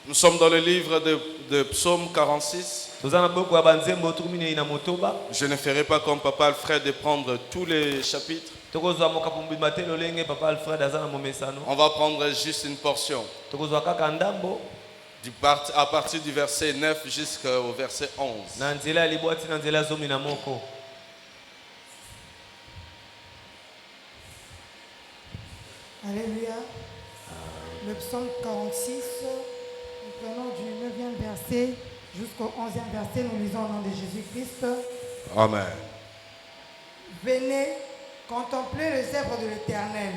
Nous sommes dans le livre de Psaume 46. Je ne ferai pas comme Papa Alfred de prendre tous les chapitres. On va prendre juste une portion. À partir du verset 9 jusqu'au verset 11. Alléluia. Le psaume 46, nous prenons du 9e verset jusqu'au 11e verset, nous lisons au nom de Jésus-Christ. Amen. Venez contempler les œuvres de l'Éternel,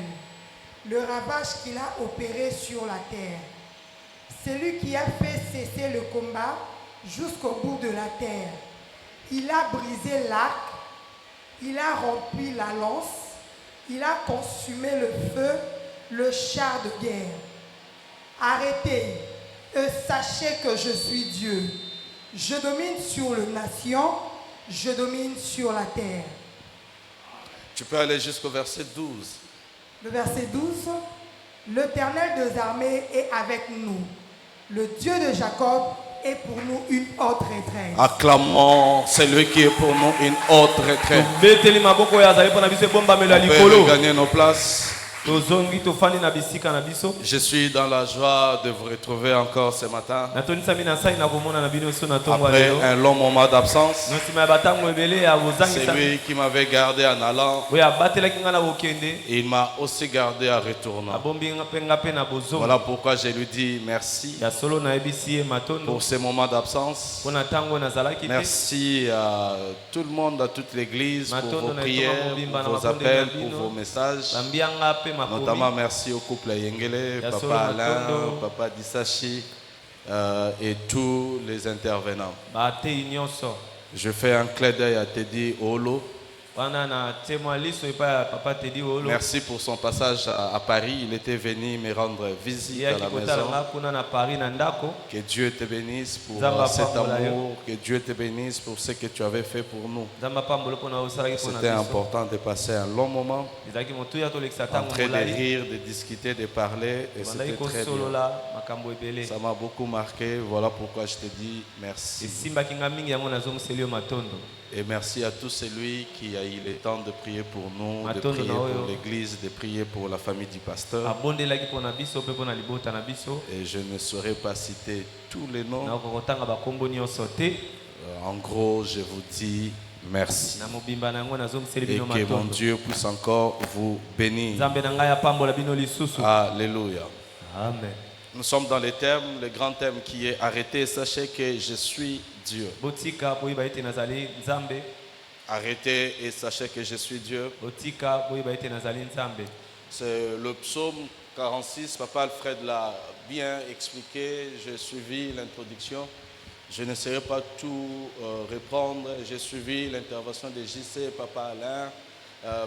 le ravage qu'il a opéré sur la terre. Celui qui a fait cesser le combat jusqu'au bout de la terre. Il a brisé l'arc, il a rempli la lance, il a consumé le feu, le char de guerre. Arrêtez et sachez que je suis Dieu. Je domine sur les nations, je domine sur la terre. Tu peux aller jusqu'au verset 12. Le verset 12. L'Éternel des armées est avec nous. Le Dieu de Jacob est pour nous une haute retraite. Acclamons celui qui est pour nous une haute retraite. On peut regagner nos places. Je suis dans la joie de vous retrouver encore ce matin. Après un long moment d'absence, c'est lui qui m'avait gardé en allant. Il m'a aussi gardé en retournant. Voilà pourquoi je lui dis merci pour ces moments d'absence. Merci à tout le monde, à toute l'église pour vos prières, pour vos appels, pour vos messages. Notamment merci au couple Yengele, Papa Alain, Papa Disachi et tous les intervenants. Je fais un clin d'œil à Teddy Olo. Merci pour son passage à Paris. Il était venu me rendre visite à la maison. Que Dieu te bénisse pour cet amour. Que Dieu te bénisse pour ce que tu avais fait pour nous. C'était important de passer un long moment en train de rire, de discuter, de parler. Et c'était très bien. Ça m'a beaucoup marqué. Voilà pourquoi je te dis merci. Et merci à tous celui qui a eu le temps de prier pour nous, de prier pour l'église, de prier pour la famille du pasteur. Et je ne saurais pas citer tous les noms. En gros, je vous dis merci. Et que mon Dieu puisse encore vous bénir. Alléluia. Amen. Nous sommes dans le grand thème qui est arrêtez, sachez que je suis Dieu. Arrêtez et sachez que je suis Dieu. C'est le psaume 46. Papa Alfred l'a bien expliqué. J'ai suivi l'introduction. Je ne saurais pas tout reprendre. J'ai suivi l'intervention de JC, Papa Alain,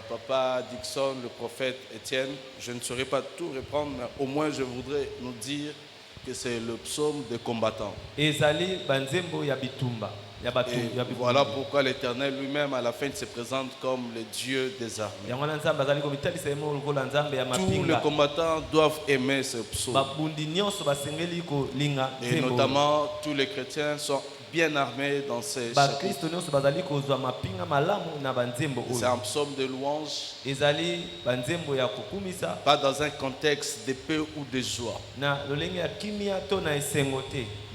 Papa Dixon, le prophète Étienne. Je ne saurais pas tout reprendre, mais au moins je voudrais nous dire que c'est le psaume des combattants. Et voilà pourquoi l'Éternel lui-même à la fin se présente comme le Dieu des armées. Tous les combattants doivent aimer ce psaume. Et notamment tous les chrétiens sont bien armés dans ces chapitres. C'est un psaume de louange, pas dans un contexte de paix ou de joie.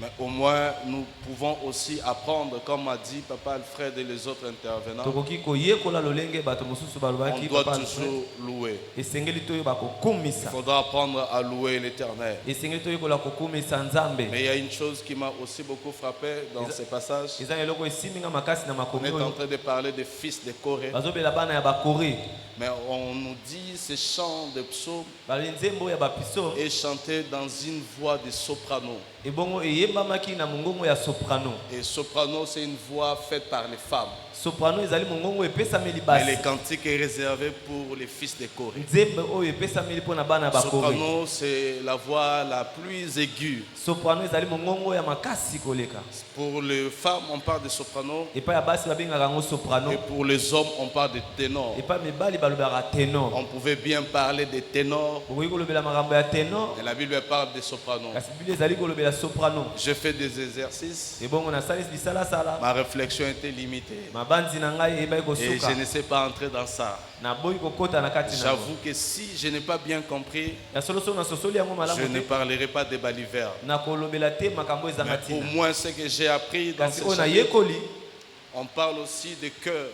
Mais au moins nous pouvons aussi apprendre, comme a dit Papa Alfred et les autres intervenants, on doit toujours louer. Il faudra apprendre à louer l'Éternel. Mais il y a une chose qui m'a aussi beaucoup frappé dans ces passages. On est en train de parler des fils de Corée. Mais on nous dit ce chant de psaume est chanté dans une voix de soprano. Et soprano, c'est une voix faite par les femmes. Mais le cantique est réservé pour les fils de Corée. Soprano, c'est la voix la plus aiguë. Pour les femmes, on parle de soprano. Et pour les hommes, on parle de ténor. On pouvait bien parler des ténors. Et la Bible parle des sopranos. Je fais des exercices. Ma réflexion était limitée. Et je ne sais pas entrer dans ça. J'avoue que si je n'ai pas bien compris, je ne parlerai pas des balivernes. Mais au moins ce que j'ai appris dans ce chapitre, on parle aussi de cœur.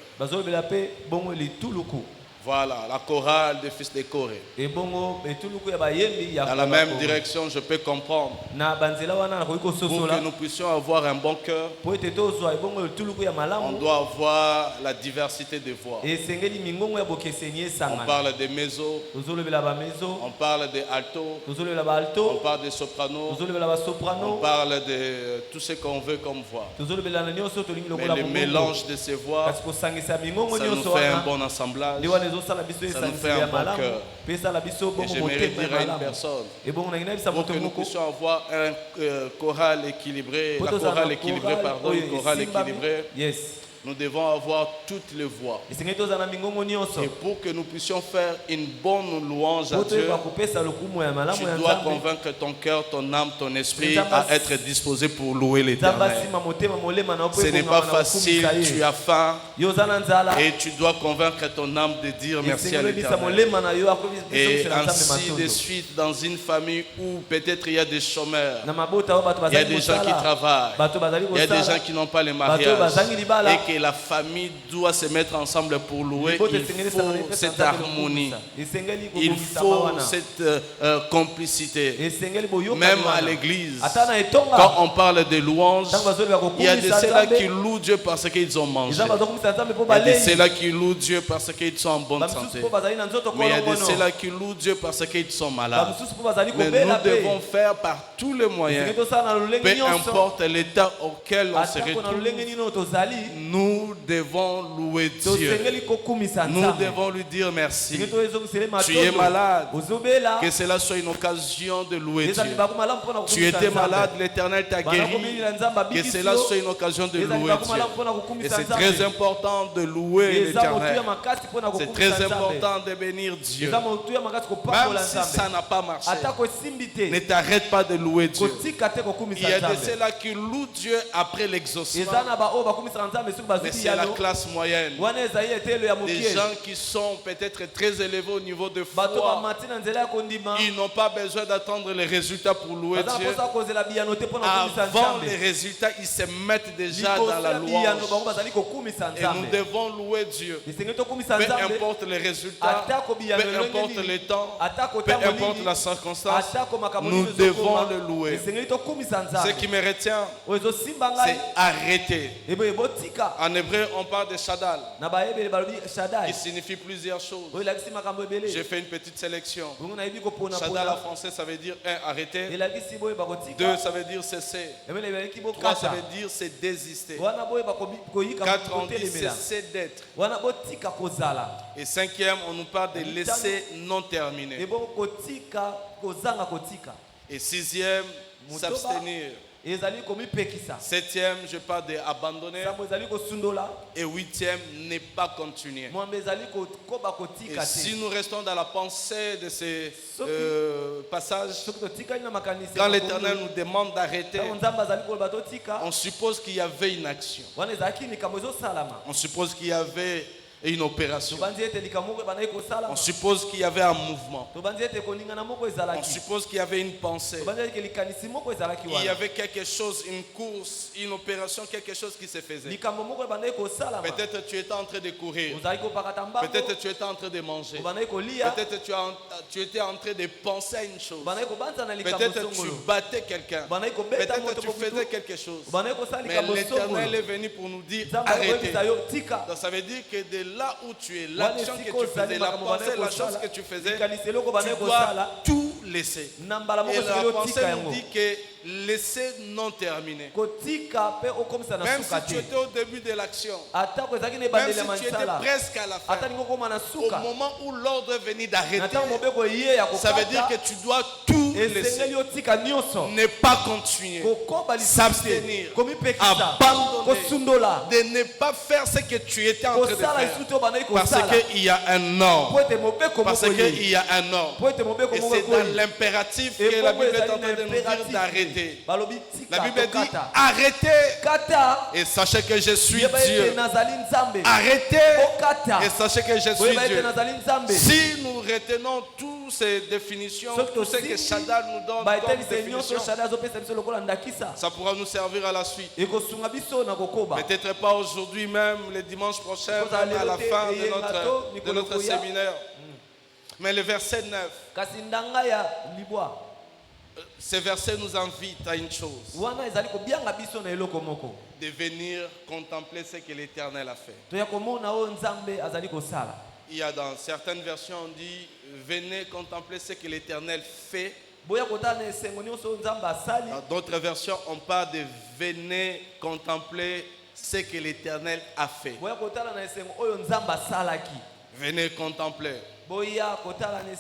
Voilà, la chorale des fils de Corée. Dans la même direction, je peux comprendre. Pour que nous puissions avoir un bon cœur, on doit avoir la diversité des voix. On parle des mezzo, on parle des alto, on parle des sopranos, on parle de tout ce qu'on veut comme voix. Mais le mélange de ces voix, ça nous fait un bon assemblage. Ça nous fait un bon cœur. Et j'aimerais dire à une personne, pour que nous puissions avoir un chorale équilibré, une chorale équilibrée, nous devons avoir toutes les voix. Et pour que nous puissions faire une bonne louange à Dieu, tu dois convaincre ton cœur, ton âme, ton esprit à être disposé pour louer l'Éternel. Ce n'est pas facile, tu as faim et tu dois convaincre ton âme de dire merci à l'Éternel. Et ainsi de suite, dans une famille où peut-être il y a des chômeurs, il y a des gens qui travaillent, il y a des gens qui n'ont pas les mariages, et que la famille doit se mettre ensemble pour louer. Il faut cette harmonie, il faut cette complicité. Même à l'église, quand on parle de louanges, il y a de ceux-là qui louent Dieu parce qu'ils ont mangé. Il y a de ceux-là qui louent Dieu parce qu'ils sont en bonne santé. Mais il y a de ceux-là qui louent Dieu parce qu'ils sont malades. Mais nous devons faire par tous les moyens, peu importe l'état auquel on se retrouve, nous devons louer Dieu. Nous devons lui dire merci. Tu es malade, que cela soit une occasion de louer Dieu. Tu étais malade, l'Éternel t'a guéri, que cela soit une occasion de louer Dieu. Et c'est très important de louer l'Éternel. C'est très important de bénir Dieu. Même si ça n'a pas marché, ne t'arrête pas de louer Dieu. Il y a de ceux-là qui louent Dieu après l'exaucement. Mais c'est la classe moyenne. Des gens qui sont peut-être très élevés au niveau de foi. Ils n'ont pas besoin d'attendre les résultats pour louer Dieu. Avant les résultats, ils se mettent déjà dans la louange. Et nous devons louer Dieu. Peu importe les résultats, peu importe le temps, peu importe la circonstance, nous devons le louer. Ce qui me retient, c'est arrêter. En hébreu, on parle de Shadal, qui signifie plusieurs choses. J'ai fait une petite sélection. Shadal en français, ça veut dire 1, arrêter. 2, ça veut dire cesser. 3, ça veut dire c'est désister. 4, on dit cesser d'être. Et 5e, on nous parle de laisser non terminé. Et 6e, s'abstenir. 7e, je parle d'abandonner. Et 8e, ne pas continuer. Et si nous restons dans la pensée de ces passages, quand l'Éternel nous demande d'arrêter, on suppose qu'il y avait une action. On suppose qu'il y avait une opération. On suppose qu'il y avait un mouvement. On suppose qu'il y avait une pensée. Il y avait quelque chose, une course, une opération, quelque chose qui se faisait. Peut-être tu étais en train de courir. Peut-être tu étais en train de manger. Peut-être tu étais en train de penser à une chose. Peut-être tu battais quelqu'un. Peut-être tu faisais quelque chose. Mais l'Éternel est venu pour nous dire arrêtez. Donc ça veut dire que de là où tu es, l'action que tu faisais, la pensée, la chose que tu faisais, tu dois tout laisser. Et la pensée nous dit que laisser non terminé. Même si tu étais au début de l'action, même si tu étais presque à la fin, au moment où l'ordre est venu d'arrêter, ça veut dire que tu dois tout tout laisser, ne pas continuer, s'abstenir, abandonner, de ne pas faire ce que tu étais en train de faire, parce qu'il y a un ordre, parce qu'il y a un ordre, et c'est dans l'impératif que la Bible est en train de nous dire d'arrêter. La Bible dit arrêtez et sachez que je suis Dieu. Arrêtez et sachez que je suis Dieu. Si nous retenons toutes ces définitions, tout ce que Shaddai nous donne comme définition, ça pourra nous servir à la suite. Peut-être pas aujourd'hui même, le dimanche prochain, même à la fin de notre séminaire. Mais le verset 9, ce verset nous invite à une chose: de venir contempler ce que l'Éternel a fait. Il y a dans certaines versions, on dit venez contempler ce que l'Éternel fait. Dans d'autres versions, on parle de venez contempler ce que l'Éternel a fait. Venez contempler.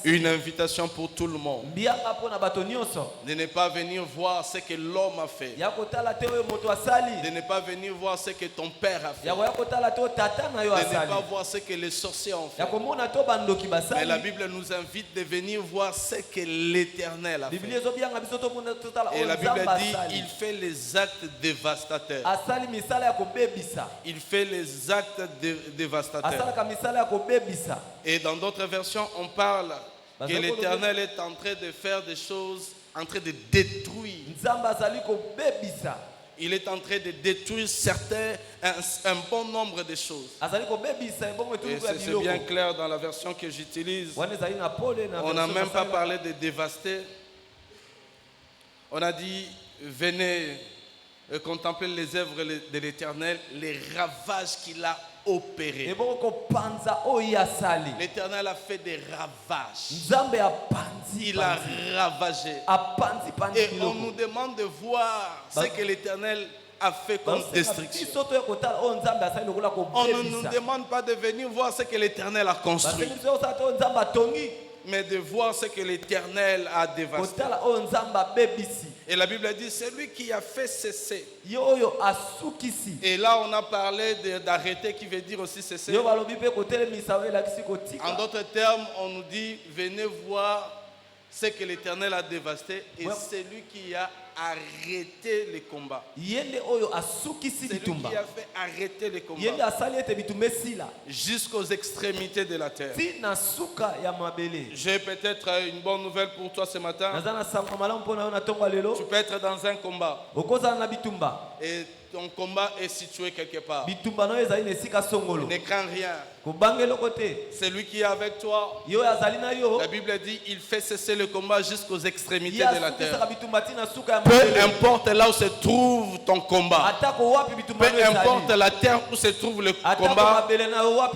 Une invitation pour tout le monde. De ne pas venir voir ce que l'homme a fait. De ne pas venir voir ce que ton père a fait. De ne pas voir ce que les sorciers ont fait. Mais la Bible nous invite de venir voir ce que l'Éternel a fait. Et la Bible dit il fait les actes dévastateurs. Il fait les actes dévastateurs. Et dans d'autres versions, on parle que l'Éternel est en train de faire des choses, en train de détruire. Il est en train de détruire un bon nombre de choses. Et c'est bien clair dans la version que j'utilise. On n'a même pas parlé de dévaster. On a dit, venez contempler les œuvres de l'Éternel, les ravages qu'il a opérés. L'Éternel a fait des ravages. Il a ravagé. Et on nous demande de voir ce que l'Éternel a fait comme destruction. On ne nous demande pas de venir voir ce que l'Éternel a construit, mais de voir ce que l'Éternel a dévasté. Et la Bible dit, c'est lui qui a fait cesser. Et là, on a parlé d'arrêter, qui veut dire aussi cesser. En d'autres termes, on nous dit, venez voir ce que l'Éternel a dévasté. Et c'est lui qui a arrêté les combats. C'est lui qui a fait arrêter les combats jusqu'aux extrémités de la terre. J'ai peut-être une bonne nouvelle pour toi ce matin. Tu peux être dans un combat et ton combat est situé quelque part. Ne crains rien. C'est lui qui est avec toi. La Bible dit il fait cesser le combat jusqu'aux extrémités de la terre. Peu importe là où se trouve ton combat, peu importe la terre où se trouve le combat,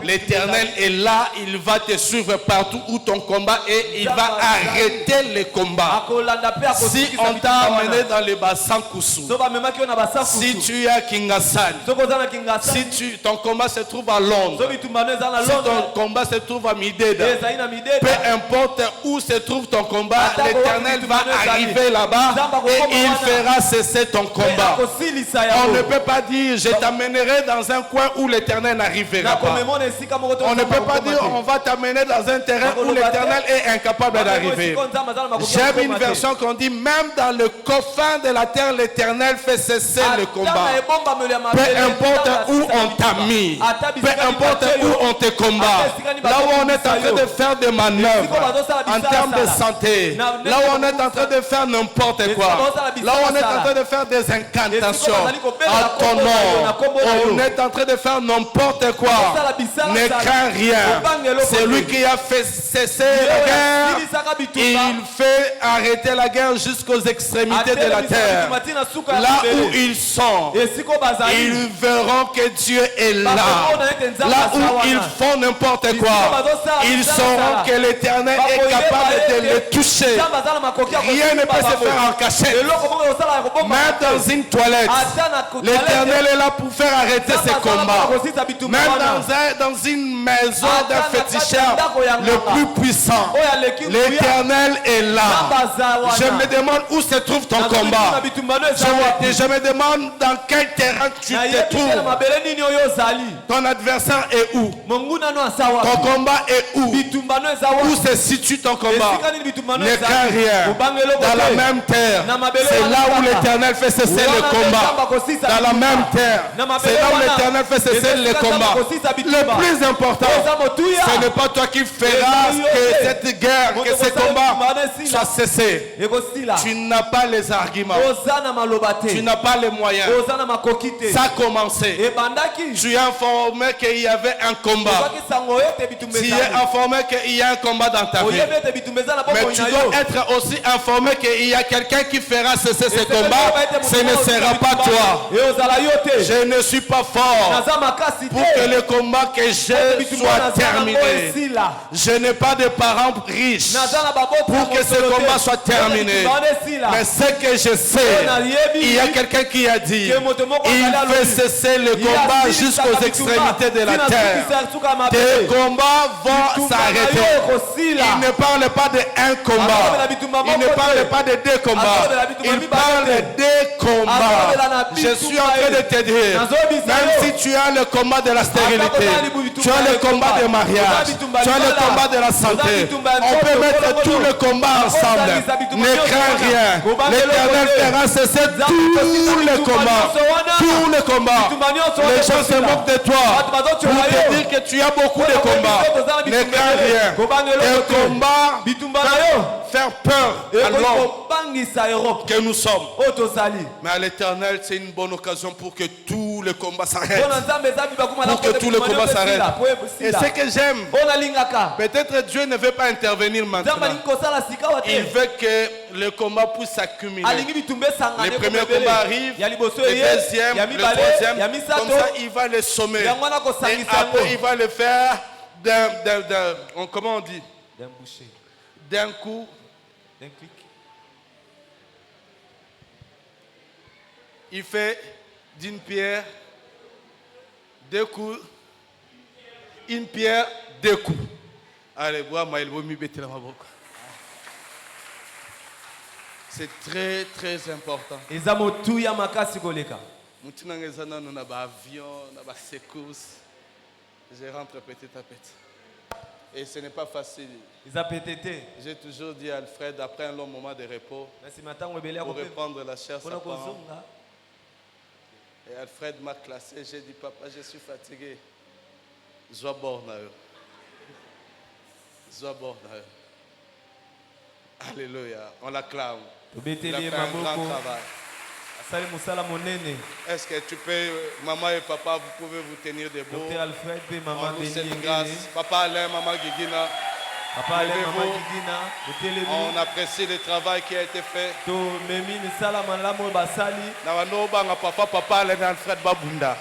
l'Éternel est là. Il va te suivre partout où ton combat est. Il va arrêter le combat. Si on t'a amené dans le bassin Koussou, si tu es à Kingasani, si ton combat se trouve à Londres, si ton combat se trouve à Mideda, peu importe où se trouve ton combat, l'Éternel va arriver là-bas et il fera cesser ton combat. On ne peut pas dire je t'amènerai dans un coin où l'Éternel n'arrivera pas. On ne peut pas dire on va t'amener dans un terrain où l'Éternel est incapable d'arriver. J'aime une version qu'on dit même dans le coffin de la terre l'Éternel fait cesser le combat. Peu importe où on t'a mis, peu importe où on te combat, là où on est en train de faire des manœuvres en termes de santé, là où on est en train de faire n'importe quoi, là où on est en train de faire des incantations à ton nom, on est en train de faire n'importe quoi, ne crains rien. C'est lui qui a fait cesser la guerre. Il fait arrêter la guerre jusqu'aux extrémités de la terre. Là où ils sont, ils verront que Dieu est là. Là où ils font n'importe quoi, ils sauront que l'Éternel est capable de les toucher. Rien ne peut se faire en cachette. Même dans une toilette, l'Éternel est là pour faire arrêter ces combats. Même dans une maison d'un féticheur le plus puissant, l'Éternel est là. Je me demande où se trouve ton combat. Je me demande dans quel terrain tu te trouves. Ton adversaire est où? Ton combat est où? Où se situe ton combat? Ne crains rien. Dans la même terre, c'est là où l'Éternel fait cesser le combat. Dans la même terre, c'est là où l'Éternel fait cesser le combat. Le plus important, ce n'est pas toi qui feras que cette guerre, que ce combat soit cessé. Tu n'as pas les arguments. Tu n'as pas les moyens. Ça a commencé. Tu es informé qu'il y avait un combat. Tu es informé qu'il y a un combat dans ta vie. Mais tu dois être aussi informé qu'il y a quelqu'un qui fera cesser ce combat. Ce ne sera pas toi. Je ne suis pas fort pour que le combat que j'ai soit terminé. Je n'ai pas de parents riches pour que ce combat soit terminé. Mais ce que je sais, il y a quelqu'un qui a dit, il fait cesser le combat jusqu'aux extrémités de la terre. Tes combats vont s'arrêter. Il ne parle pas de un combat. Il ne parle pas de deux combats. Il parle de deux combats. Je suis en train de te dire, même si tu as le combat de la stérilité, tu as le combat de mariage, tu as le combat de la santé, on peut mettre tout le combat ensemble. Ne crains rien. L'Éternel fera cesser tout le combat. Tout le combat. Les gens se moquent de toi pour te dire que tu as beaucoup de combats. Ne crains rien. Le combat faire peur à l'homme que nous sommes. Mais à l'Éternel, c'est une bonne occasion pour que tout le combat s'arrête. Pour que tout le combat s'arrête. Et ce que j'aime, peut-être Dieu ne veut pas intervenir maintenant. Il veut que le combat puisse s'accumuler. Les premiers combats arrivent, le deuxième, le troisième. Comme ça, il va les sommer. Et après, il va le faire comment on dit? D'un coup. D'un clic. Il fait d'une pierre deux coups. Une pierre, deux coups. Allez, c'est très très important. Je rentre petit à petit. Et ce n'est pas facile. J'ai toujours dit à Alfred, après un long moment de repos, pour reprendre la chair, ça prend. Et Alfred m'a classé. J'ai dit, papa, je suis fatigué. Alléluia. On l'acclame. Il a fait un grand travail. Est-ce que tu peux, maman et papa, vous pouvez vous tenir debout? On loue cette grâce. Papa Alain, maman Guigina. On apprécie le travail qui a été fait. Papa Alain Alfred Babunda.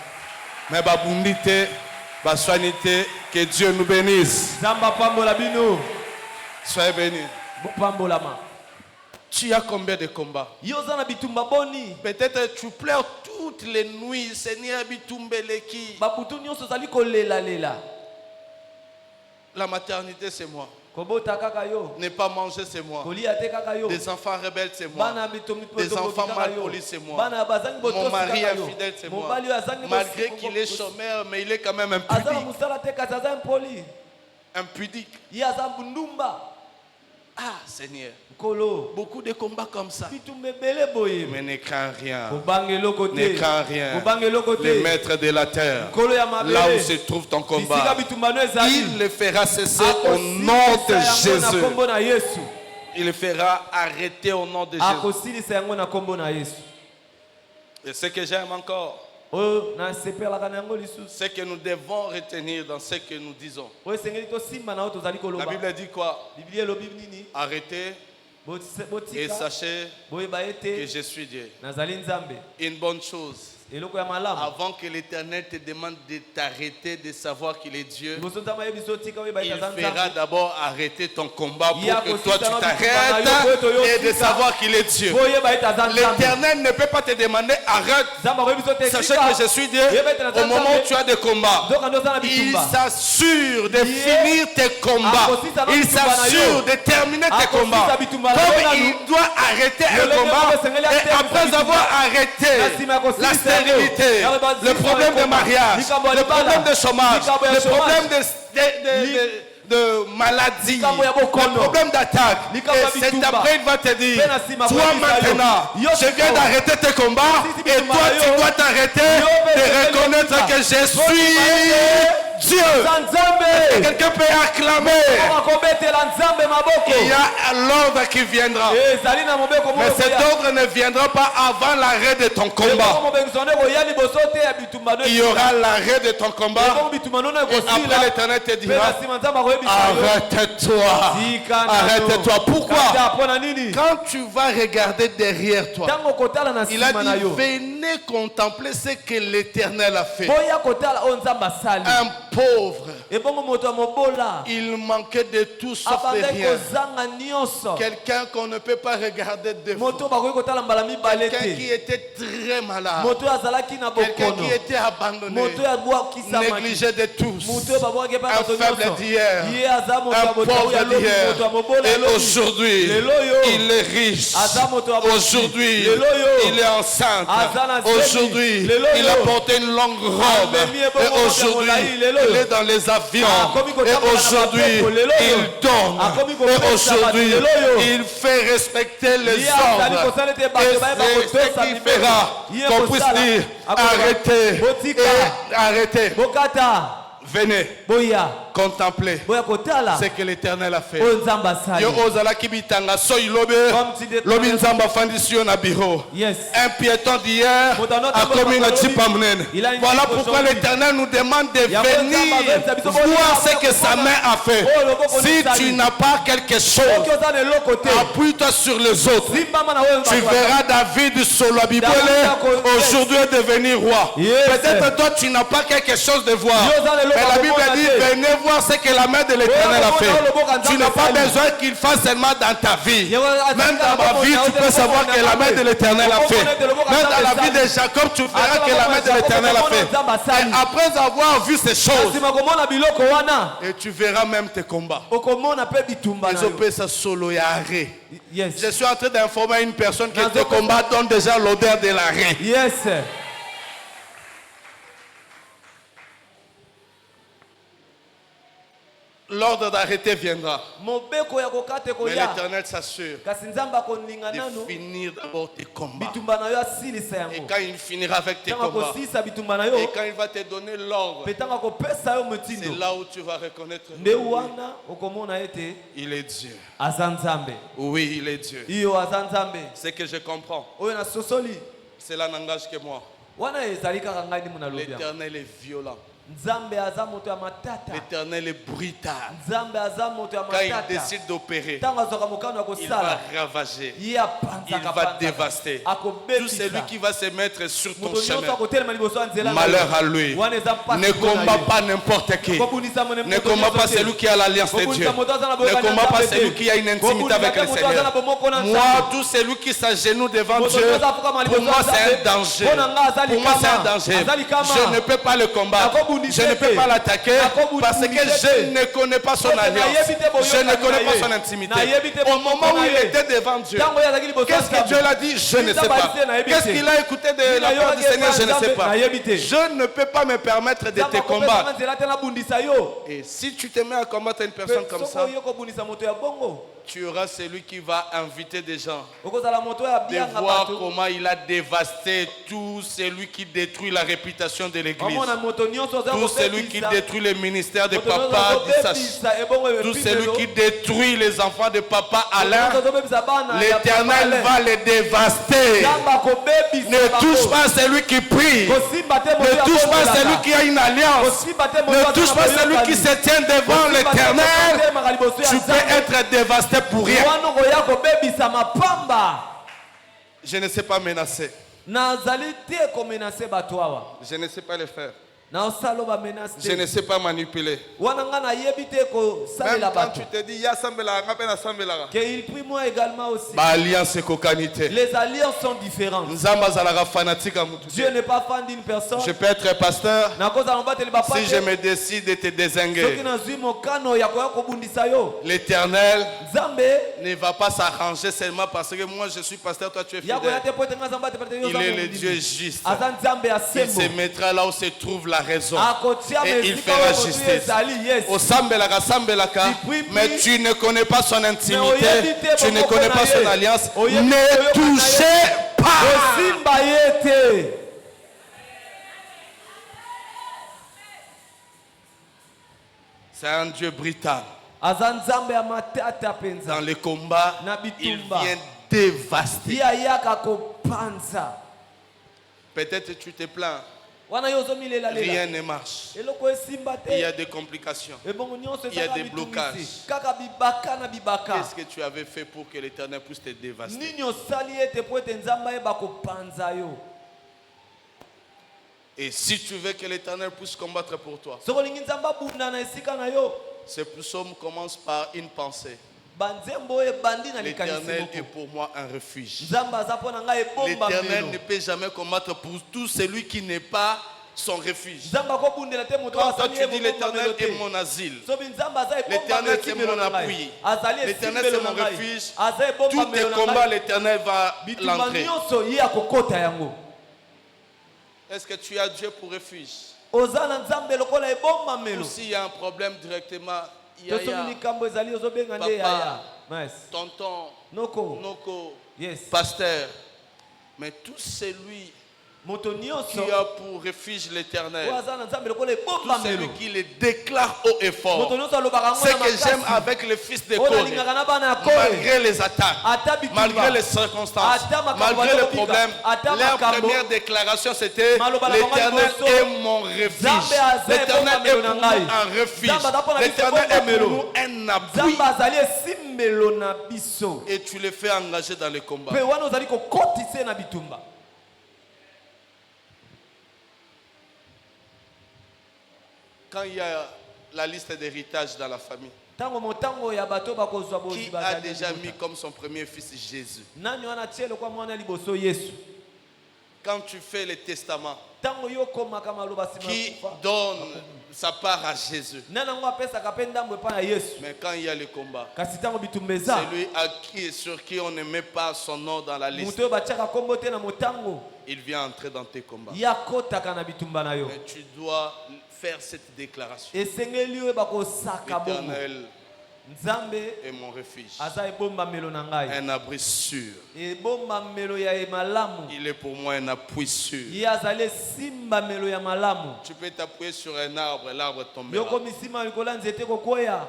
Mais Babundite, Baswanite, que Dieu nous bénisse. Soyez bénis. Tu as combien de combats? Peut-être tu pleures toutes les nuits, Seigneur Bitumbeleki. La maternité, c'est moi. Ne pas manger, c'est moi. Des enfants rebelles, c'est moi. Des enfants mal polis, c'est moi. Mon mari infidèle, c'est moi. Malgré qu'il est chômeur, mais il est quand même impudique. Impudique. Ah, Seigneur. Beaucoup de combats comme ça. Mais ne crains rien. Ne crains rien. Le maître de la terre, là où se trouve ton combat, il le fera cesser au nom de Jésus. Il le fera arrêter au nom de Jésus. Et ce que j'aime encore, c'est que nous devons retenir dans ce que nous disons. La Bible dit quoi? Arrêtez et sachez que je suis Dieu. Une bonne chose Avant que l'Éternel te demande de t'arrêter, de savoir qu'il est Dieu, il fera d'abord arrêter ton combat pour que toi tu t'arrêtes et de savoir qu'il est Dieu. L'Éternel ne peut pas te demander arrête. Sachez que je suis Dieu. Au moment où tu as des combats, il s'assure de finir tes combats. Il s'assure de terminer tes combats. Comme il doit arrêter un combat et après avoir arrêté la stérilité, le problème de mariage, le problème de chômage, le problème de maladie, le problème d'attaque. Et c'est après il va te dire, toi maintenant, je viens d'arrêter tes combats et toi tu dois t'arrêter de reconnaître que je suis Dieu. Quelqu'un peut acclamer. Il y a l'ordre qui viendra. Mais cet ordre ne viendra pas avant l'arrêt de ton combat. Il y aura l'arrêt de ton combat. Et après l'Éternel te dira, arrête-toi. Arrête-toi. Pourquoi? Quand tu vas regarder derrière toi, il a dit, venez contempler ce que l'Éternel a fait. Un pauvre, il manquait de tout sauf de rien. Quelqu'un qu'on ne peut pas regarder devant. Quelqu'un qui était très malade. Quelqu'un qui était abandonné, négligé de tous. Un faible d'hier, un pauvre d'hier. Et aujourd'hui, il est riche. Aujourd'hui, il est enceinte. Aujourd'hui, il a porté une longue robe. Et aujourd'hui, il est dans les avions. Et aujourd'hui, il donne. Et aujourd'hui, il fait respecter les ordres. Et c'est ce qui fera qu'on puisse dire arrêtez. Arrêtez. Venez contempler ce que l'Éternel a fait. Un piéton d'hier a commis un type. Voilà pourquoi l'Éternel nous demande de venir voir ce que sa main a fait. Si tu n'as pas quelque chose, appuie-toi sur les autres. Tu verras David solo aujourd'hui devenir roi. Peut-être toi tu n'as pas quelque chose de voir. Mais la Bible dit, venez voir ce que la main de l'Éternel a fait. Tu n'as pas besoin qu'il fasse seulement dans ta vie. Même dans ma vie, tu peux savoir que la main de l'Éternel a fait. Même dans la vie de Jacob, tu verras que la main de l'Éternel a fait. Et après avoir vu ces choses, et tu verras même tes combats. Je suis en train d'informer une personne que tes combats donnent déjà l'odeur de l'arrêt. Yes. L'ordre d'arrêter viendra. Mais l'Éternel s'assure de finir d'abord tes combats. Et quand il finira avec tes combats, et quand il va te donner l'ordre, c'est là où tu vas reconnaître il est Dieu. Oui, il est Dieu. Ce que je comprends, cela n'engage que moi. L'Éternel est violent. L'Éternel est brutal. Quand il décide d'opérer, il va ravager, il va dévaster. Tout celui qui va se mettre sur ton chemin, malheur à lui. Ne combat pas n'importe qui. Ne combat pas celui qui a l'alliance de Dieu. Ne combat pas celui qui a une intimité avec le Seigneur. Moi, tout celui qui s'agenouille devant Dieu, pour moi c'est un danger. Pour moi c'est un danger. Je ne peux pas le combattre. Je ne peux pas l'attaquer parce que je ne connais pas son alliance. Je ne connais pas son intimité. Au moment où il était devant Dieu, qu'est-ce que Dieu l'a dit? Je ne sais pas. Qu'est-ce qu'il a écouté de la part du Seigneur? Je ne sais pas. Je ne peux pas me permettre de te combattre. Et si tu te mets à combattre une personne comme ça, tu auras celui qui va inviter des gens de voir comment il a dévasté tout celui qui détruit la réputation de l'église, tout celui qui détruit le ministère de papa tout celui qui détruit les enfants de papa Alain. L'Éternel va les dévaster. Ne touche pas celui qui prie, ne touche pas celui qui a une alliance, ne touche pas celui qui se tient devant l'Éternel. Tu peux être dévasté pour rien. Je ne sais pas menacer. Je ne sais pas le faire. Je ne sais pas manipuler. Même quand tu te dis, alliance et cocanité. Les alliances sont différentes. Dieu n'est pas fan d'une personne. Je peux être pasteur si je me décide de te désinguer. L'Éternel ne va pas s'arranger seulement parce que moi je suis pasteur, toi tu es fidèle. Il est le Dieu juste. Il se mettra là où se trouve la raison et il fera justice. Mais tu ne connais pas son intimité, tu ne connais pas son alliance. Ne touchez pas. C'est un Dieu brutal. Dans les combats, il vient dévaster. Peut-être tu te plains. Rien ne marche. Il y a des complications. Il y a des blocages. Qu'est-ce que tu avais fait pour que l'Éternel puisse te dévaster? Et si tu veux que l'Éternel puisse combattre pour toi, ce psaume commence par une pensée. L'Éternel est pour moi un refuge. L'Éternel ne peut jamais combattre pour tout celui qui n'est pas son refuge. Quand toi tu dis l'Éternel est mon asile, l'Éternel est mon appui, l'Éternel c'est mon refuge, tous tes combats l'Éternel va l'entrer. Est-ce que tu as Dieu pour refuge? Ou s'il y a un problème directement, papa, tonton, noko, pasteur, mais tout celui qui a pour refuge l'Éternel, tout celui qui le déclare haut et fort. Ce que j'aime avec les fils de Corée, malgré les attaques, malgré les circonstances, malgré les problèmes, leur première déclaration c'était: l'Éternel est mon refuge, l'Éternel est pour nous un refuge, l'Éternel est pour nous un appui. Et tu les fais engager dans les combats. Quand il y a la liste d'héritage dans la famille, qui a déjà mis comme son premier fils Jésus? Quand tu fais le testament, qui donne sa part à Jésus? Mais quand il y a le combat, celui sur qui on ne met pas son nom dans la liste, il vient entrer dans tes combats. Mais tu dois faire cette déclaration: l'Éternel est mon refuge, un abri sûr. Il est pour moi un appui sûr. Tu peux t'appuyer sur un arbre, l'arbre tombera.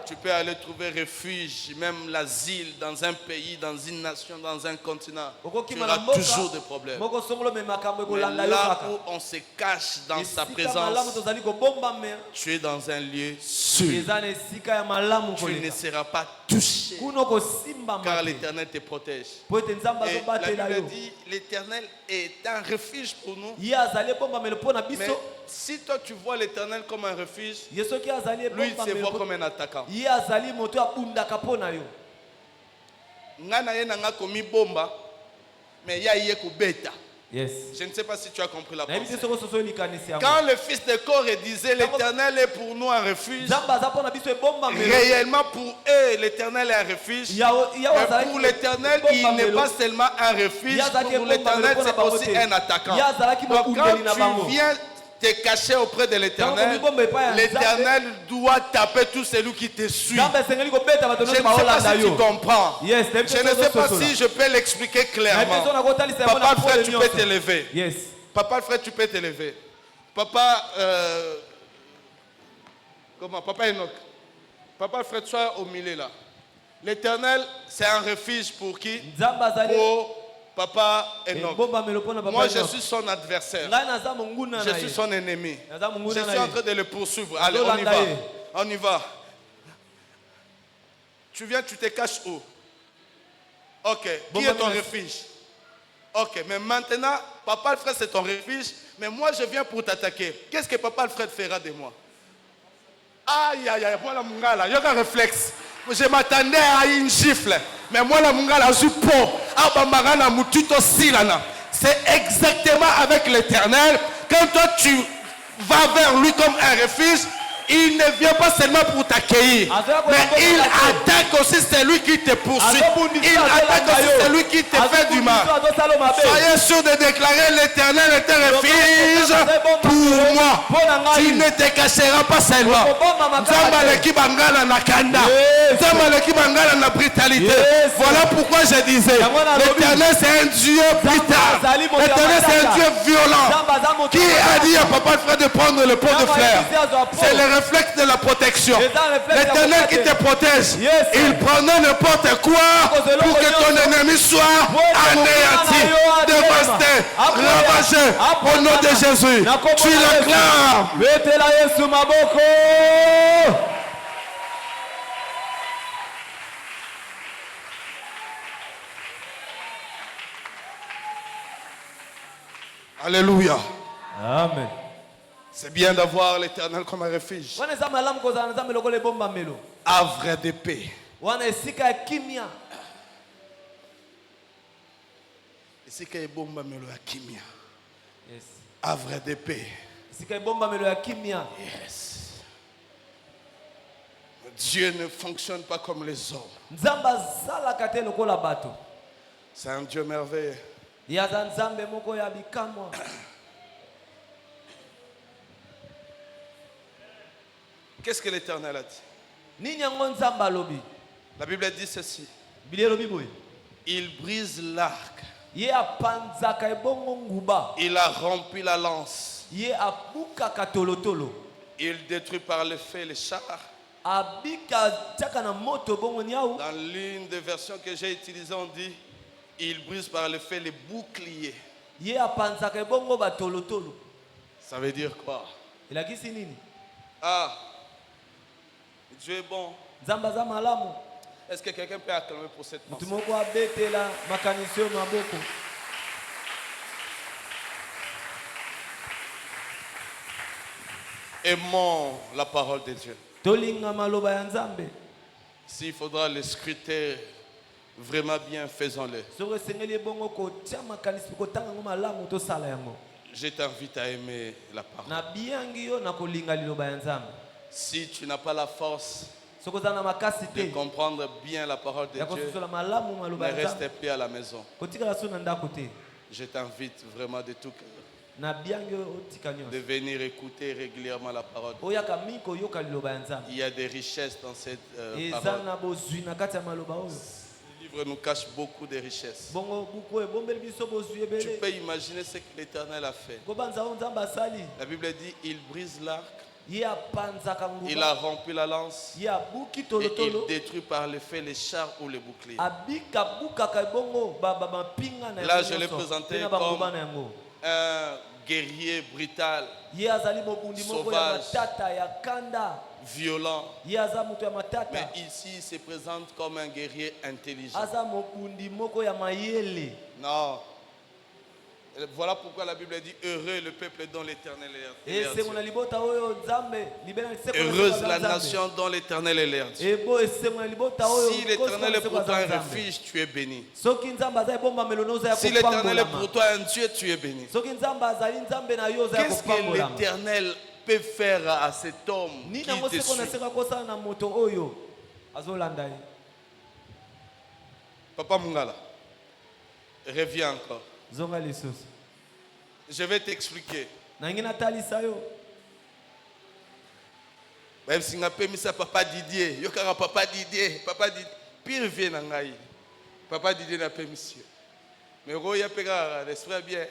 Tu peux aller trouver refuge, même l'asile, dans un pays, dans une nation, dans un continent. Tu auras toujours des problèmes. Mais là où on se cache dans sa présence, tu es dans un lieu sûr. Tu ne seras pas touché, car l'Éternel te protège. Et la Bible dit: l'Éternel est un refuge pour nous. Mais si toi tu vois l'Éternel comme un refuge, lui il se voit comme un attaquant. Yes. Je ne sais pas si tu as compris la pensée. Quand le fils de Corée disait: l'Éternel est pour nous un refuge, réellement pour eux l'Éternel est un refuge. Mais pour l'Éternel il n'est pas seulement un refuge, pour l'Éternel c'est aussi un attaquant. Donc quand tu viens te cacher auprès de l'Éternel, l'Éternel doit taper tout celui qui te suit. Je ne sais pas si tu comprends. Je ne sais pas si je peux l'expliquer clairement. Papa frère, tu peux te lever. Papa frère, tu peux te lever. Papa, comment? Papa Enoch. Papa frère, sois au milieu là. L'Éternel, c'est un refuge pour qui? Pour Papa Enoch. Moi je suis son adversaire. Je suis son ennemi. Je suis en train de le poursuivre. Allez, on y va. On y va. Tu viens, tu te caches où? Ok. Qui est ton refuge? Ok, mais maintenant, Papa Alfred, c'est ton refuge, mais moi, je viens pour t'attaquer. Qu'est-ce que Papa Alfred fera de moi? Aïe, aïe, aïe, moi, la mungala, il y a un réflexe. Je m'attendais à une gifle, mais moi, la mungala, je suis pauvre. C'est exactement avec l'Éternel. Quand toi, tu vas vers lui comme un refuge, il ne vient pas seulement pour t'accueillir, mais il attaque aussi celui qui te poursuit. Il attaque aussi celui qui te fait du mal. Soyez sûr de déclarer: l'Éternel est un refuge pour moi. Tu ne te cacheras pas seulement. Voilà pourquoi je disais: l'Éternel c'est un Dieu brutal. L'Éternel c'est un Dieu violent. Qui a dit à Papa Frère de prendre le pot de fleurs? C'est le réflexe de la protection. L'Éternel qui te protège, il prendra n'importe quoi pour que ton ennemi soit anéanti, dévasté, ravagé au nom de Jésus. Tu l'acclames. Alléluia. Amen. C'est bien d'avoir l'Éternel comme un refuge. Havre de paix. Ici qu'il y a bomba melo ya kimia. Yes. Havre de paix. Ici qu'il y a bomba melo ya kimia. Yes. Dieu ne fonctionne pas comme les hommes. C'est un Dieu merveilleux. Qu'est-ce que l'Éternel a dit? La Bible dit ceci: il brise l'arc. Il a rempli la lance. Il détruit par le feu les chars. Dans l'une des versions que j'ai utilisées, on dit: il brise par le feu les boucliers. Ça veut dire quoi? Ah, Dieu est bon. Est-ce que quelqu'un peut acclamer pour cette pensée? Aimons la parole de Dieu. S'il faudra le scruter vraiment bien, faisons-le. Je t'invite à aimer la parole. Si tu n'as pas la force de comprendre bien la parole de Dieu, ne reste plus à la maison. Je t'invite vraiment de tout cœur de venir écouter régulièrement la parole. Il y a des richesses dans cette parole. Le livre nous cache beaucoup de richesses. Tu peux imaginer ce que l'Éternel a fait. La Bible dit: il brise l'arc. Il a rempli la lance et il détruit par le feu les chars ou les boucliers. Là, je l'ai présenté comme un guerrier brutal, sauvage, violent. Mais ici, il se présente comme un guerrier intelligent. Non. Voilà pourquoi la Bible dit: heureux le peuple dont l'Éternel est leur Dieu. Heureuse la nation dont l'Éternel est leur Dieu. Si l'Éternel est pour toi un refuge, tu es béni. Si l'Éternel est pour toi un Dieu, tu es béni. Qu'est-ce que l'Éternel peut faire à cet homme qui te suit? Papa Mungala, reviens encore. Je vais t'expliquer. Même si on appelle ça Papa Didier, Papa Didier, pire vient en Aïe. Papa Didier n'a pas monsieur. Mais Roya Pega, l'esprit bien.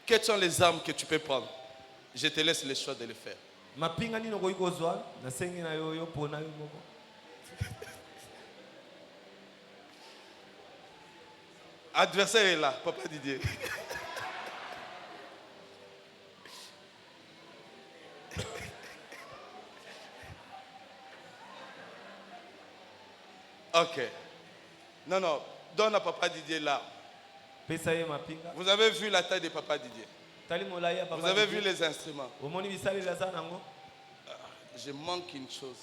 Quelles sont les armes que tu peux prendre? Je te laisse le choix de le faire. Adversaire est là, Papa Didier. Ok. Non, non. Donne à Papa Didier là. Vous avez vu la taille de Papa Didier? Vous avez vu les instruments? Je manque une chose.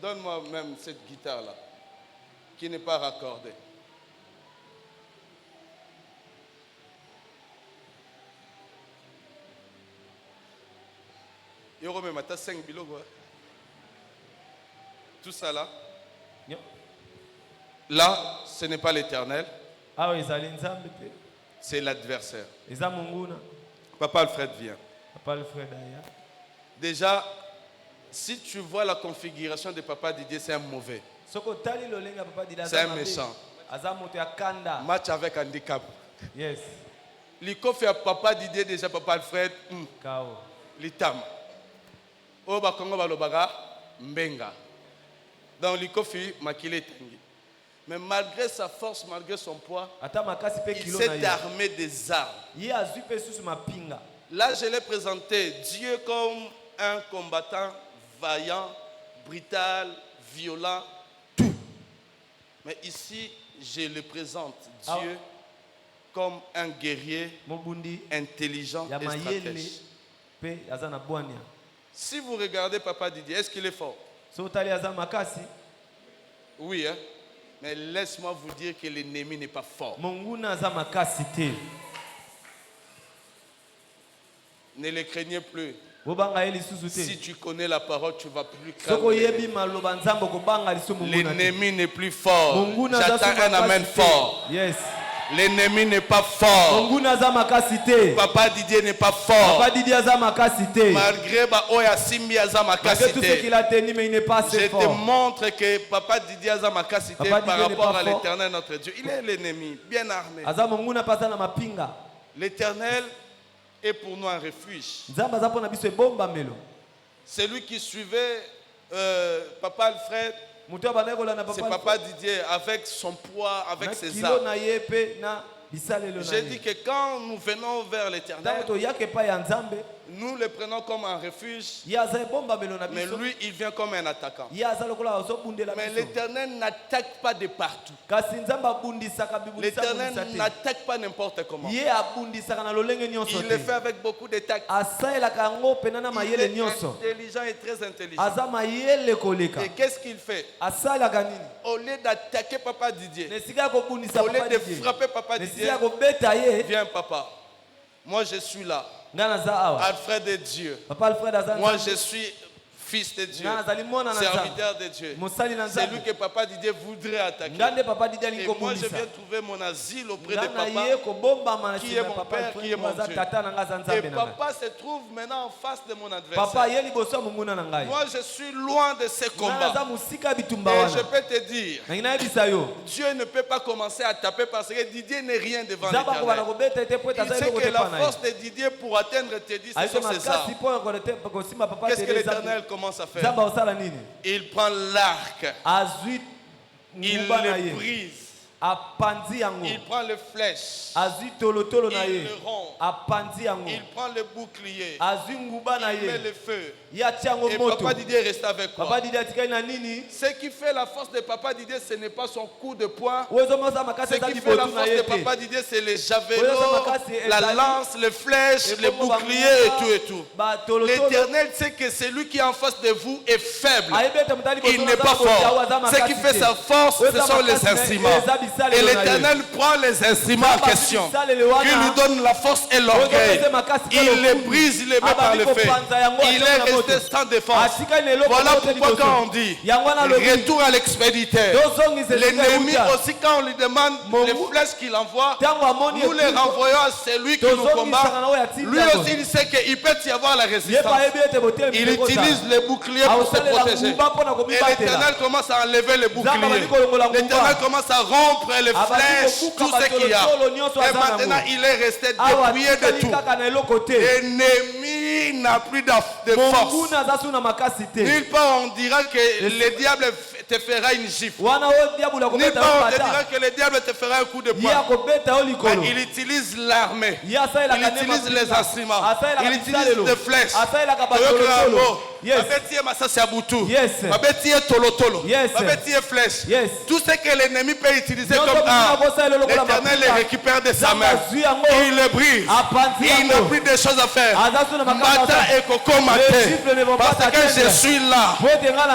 Donne-moi même cette guitare-là, qui n'est pas raccordée. Tout ça là. Là, ce n'est pas l'Éternel. C'est l'adversaire. Papa Alfred vient. Déjà, si tu vois la configuration de Papa Didier, c'est un mauvais. C'est un méchant. Match avec handicap. Yes. Liko fait à Papa Didier, déjà Papa Alfred. Litam. Oba Kongo Balobaga, Mbenga. Donc Liko fait Makile Tangi. Mais malgré sa force, malgré son poids, il s'est armé des armes. Là, je l'ai présenté Dieu comme un combattant vaillant, brutal, violent, tout. Mais ici, je le présente Dieu comme un guerrier intelligent et stratège. Si vous regardez Papa Didier, est-ce qu'il est fort? Oui, hein? Mais laisse-moi vous dire que l'ennemi n'est pas fort. Ne le craignez plus. Si tu connais la parole, tu vas plus craindre. L'ennemi n'est plus fort. J'attends un amen fort. Yes. L'ennemi n'est pas fort. Papa Didier n'est pas fort. Malgré tout ce qu'il a tenu, mais il n'est pas assez fort. Je te montre que Papa Didier a makasité par rapport à l'Éternel notre Dieu. Il est l'ennemi, bien armé. L'Éternel est pour nous un refuge. Celui qui suivait Papa Alfred, c'est Papa Didier avec son poids, avec ses armes. J'ai dit que quand nous venons vers l'Éternel, nous le prenons comme un refuge, mais lui il vient comme un attaquant. Mais l'Éternel n'attaque pas de partout. L'Éternel n'attaque pas n'importe comment. Il le fait avec beaucoup de tact. Il est intelligent et très intelligent. Et qu'est-ce qu'il fait? Au lieu d'attaquer Papa Didier, au lieu de frapper Papa Didier, viens papa, moi je suis là. Alfred est Dieu. Moi je suis fils de Dieu, serviteur de Dieu. C'est lui que Papa Didier voudrait attaquer. Et moi je viens trouver mon asile auprès de Papa, qui est mon Père, qui est mon Dieu. Et Papa se trouve maintenant en face de mon adversaire. Moi je suis loin de ces combats. Et je peux te dire, Dieu ne peut pas commencer à taper parce que Didier n'est rien devant l'Éternel. Il sait que la force de Didier pour atteindre tes dits, ce sont ses armes. Qu'est-ce que l'Éternel commence à faire? Il prend l'arc, il le brise, il prend les flèches, il le rompt, il prend le bouclier, il met le feu. Et Papa Didier reste avec quoi? Ce qui fait la force de Papa Didier, ce n'est pas son coup de poing. Ce qui fait la force de Papa Didier, c'est les javelots, la lance, les flèches, les boucliers et tout et tout. L'Éternel sait que celui qui est en face de vous est faible. Il n'est pas fort. Ce qui fait sa force, ce sont les instruments. Et l'Éternel prend les instruments en question, qui lui donne la force et l'orgueil. Il les brise, il les met par le feu. Il est resté sans défense. Voilà pourquoi quand on dit retour à l'expéditeur, l'ennemi aussi quand on lui demande les flèches qu'il envoie, nous les renvoyons à celui qui nous combat. Lui aussi il sait qu'il peut y avoir la résistance. Il utilise les boucliers pour se protéger. Et l'Éternel commence à enlever les boucliers. L'Éternel commence à rompre les flèches, tout ce qu'il y a. Et maintenant il est resté dépouillé de tout. L'ennemi n'a plus de force. Nulle part on dira que le diable te fera une gifle. Nulle part on te dira que le diable te fera un coup de poing. Mais il utilise l'armée. Il utilise les instruments. Il utilise des flèches. Tout ce que l'ennemi peut utiliser comme arme, l'Éternel les récupère de sa main. Il le brise. Il n'a plus de choses à faire. Mata et Koko Mate. Parce que je suis là.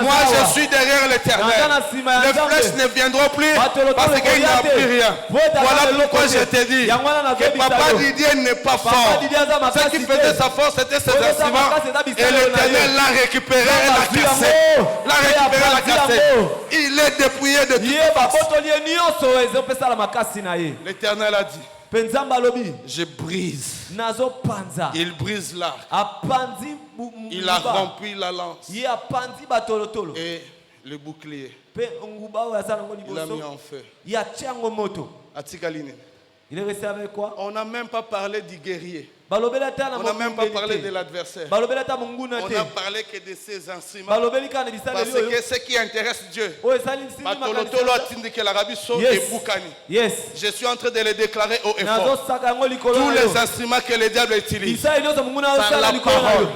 Moi je suis derrière l'Éternel. Les flèches ne viendront plus parce qu'il n'y a plus rien. Voilà pourquoi je te dis que Papa Didier n'est pas fort. Ce qui faisait sa force c'était ses instruments. Et l'Éternel l'a récupéré et l'a cassé. L'a récupéré et l'a cassé. Il est dépouillé de tout. L'Éternel a dit, je brise. Il brise l'arc. Il a rempli la lance. Et le bouclier. Il l'a mis en feu. Il est resté avec quoi? On n'a même pas parlé du guerrier. On n'a même pas parlé de l'adversaire. On n'a parlé que de ses instruments. Parce que ce qui intéresse Dieu, je suis en train de le déclarer haut et fort. Tous les instruments que le diable utilise, la parole,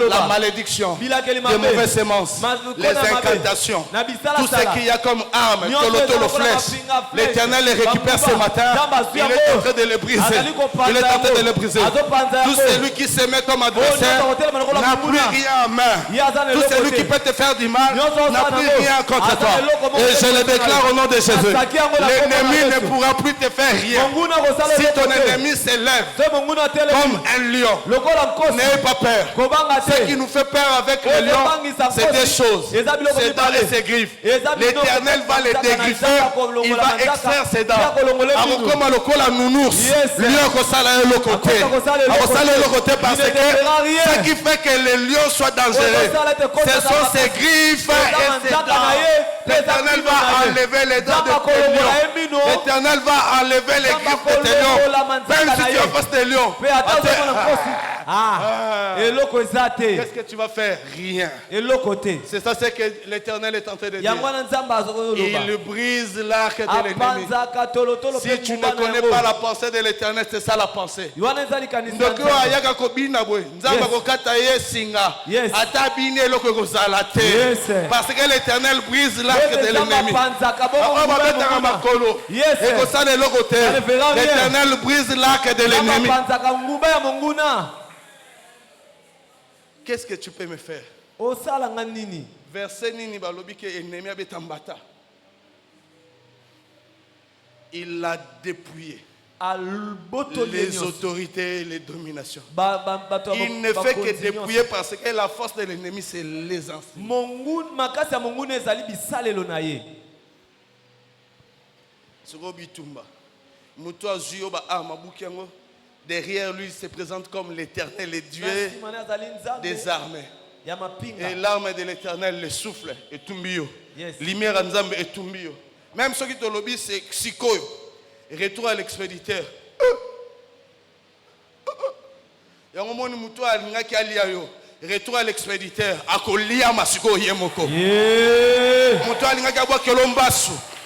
la malédiction, les mauvaises semences, les incantations, tout ce qu'il y a comme arme, tolotolo, flèche, l'Éternel les récupère ce matin. Il est en train de les briser. Il est en train de les briser. Tout celui qui se met comme adversaire n'a plus rien en main. Tout celui qui peut te faire du mal n'a plus rien contre toi. Et je le déclare au nom de Jésus. L'ennemi ne pourra plus te faire rien. Si ton ennemi s'élève comme un lion, n'aie pas peur. Ce qui nous fait peur avec le lion, c'est des choses. C'est dans les ses griffes. L'Éternel va les dégriffer. Il va extraire ses dents. Parce que ce qui fait que les lions soient dangereux, ce sont ses griffes et ses dents. L'Éternel va enlever les dents de tes lions. L'Éternel va enlever les griffes de tes lions. Même si tu es face des lions. Qu'est-ce que tu vas faire? Rien. C'est ça ce que l'Éternel est en train de dire. Il brise l'arc de l'ennemi. Si tu ne connais pas la pensée de l'Éternel, c'est ça la pensée. Parce que l'Éternel brise l'arc de l'ennemi. L'Éternel brise l'arc de l'ennemi. Qu'est-ce que tu peux me faire? Verset nini balobi ke ennemi abetambata. Il l'a dépouillé. Les autorités, les dominations. Il ne fait que dépouiller parce que la force de l'ennemi, c'est les instruments. Derrière lui, il se présente comme l'Éternel, le Dieu des armées. Et l'arme de l'Éternel, le souffle, et tumbio. Lumière Nzambe et tumbio. Même ceux qui te lobby, c'est Sikoyo. Retour à l'expéditeur. Retour à l'expéditeur.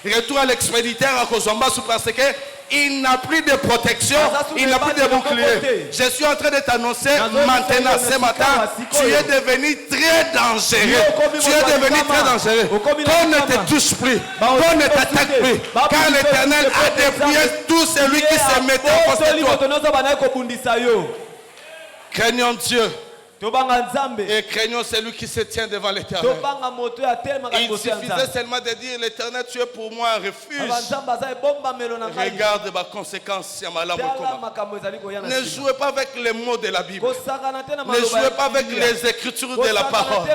Retour à l'expéditeur parce que il n'a plus de protection, il n'a plus de bouclier. Je suis en train de t'annoncer maintenant, ce matin, tu es devenu très dangereux. Tu es devenu très dangereux. Qu'on ne te touche plus, qu'on ne t'attaque plus, car l'Éternel a dépouillé tout celui qui se mettait en face de toi. Craignons Dieu. Et craignons celui qui se tient devant l'Éternel. Il suffisait seulement de dire: l'Éternel, tu es pour moi un refuge. Regarde ma conséquence. Ne jouez pas avec les mots de la Bible. Ne jouez pas avec les écritures de la parole.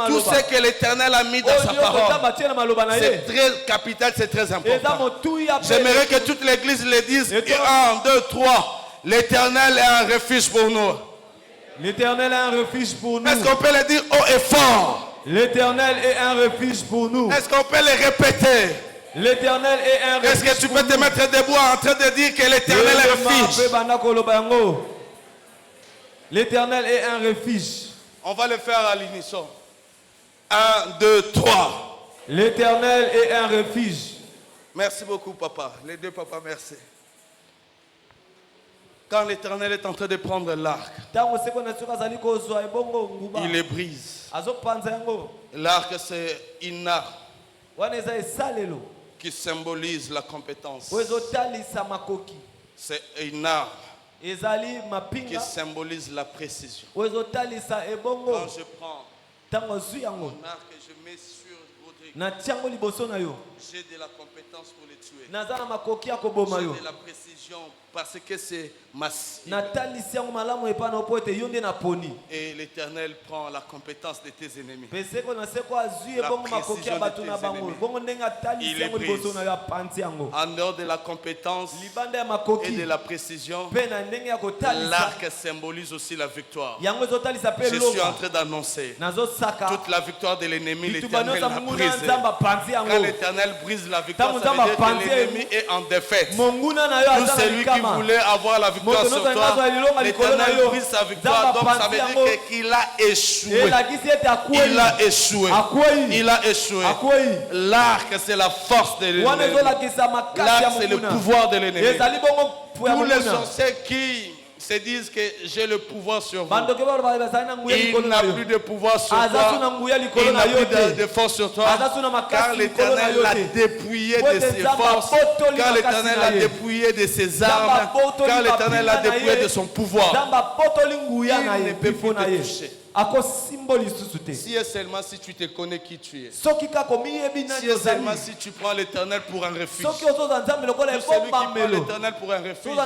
Tout ce que l'Éternel a mis dans sa parole, c'est très capital, c'est très important. J'aimerais que toute l'Église le dise: 1, 2, 3. L'Éternel est un refuge pour nous. L'Éternel est un refuge pour nous. Est-ce qu'on peut le dire haut et fort? L'Éternel est un refuge pour nous. Est-ce qu'on peut le répéter? L'Éternel est un refuge. Est-ce que tu peux te mettre debout en train de dire que l'Éternel est un refuge? L'Éternel est un refuge. On va le faire à l'unisson. 1, 2, 3. L'Éternel est un refuge. Merci beaucoup, papa. Les deux papas, merci. Quand l'Éternel est en train de prendre l'arc, il les brise. L'arc, c'est une arme qui symbolise la compétence. C'est une arme qui symbolise la précision. Quand je prends mon arc et je mets sur Rodrigue, j'ai de la compétence pour les tuer. J'ai de la précision parce que c'est massif. Et l'Éternel prend la compétence de tes ennemis. La précision de tes ennemis. Il est brise. En dehors de la compétence et de la précision, l'arc symbolise aussi la victoire. Je suis en train d'annoncer toute la victoire de l'ennemi. L'Éternel l'a brisée. Quand l'Éternel brise la victoire, ça veut dire que l'ennemi est en défaite. Tout celui qui voulait avoir la victoire sur toi, l'Éternel brise sa victoire, donc ça veut dire qu'il a échoué. Il a échoué. Il a échoué. L'arc, c'est la force de l'ennemi. L'arc, c'est le pouvoir de l'ennemi. Tous les sorciers qui se disent que j'ai le pouvoir sur vous, il n'a plus de pouvoir sur toi, il n'a plus de force sur toi, car l'Éternel l'a dépouillé de ses forces, car l'Éternel l'a dépouillé de ses armes, car l'Éternel l'a dépouillé de son pouvoir. Il ne peut plus te toucher. Si et seulement si tu te connais qui tu es. Si et seulement si tu prends l'Éternel pour un refuge. Celui qui prend l'Éternel pour un refuge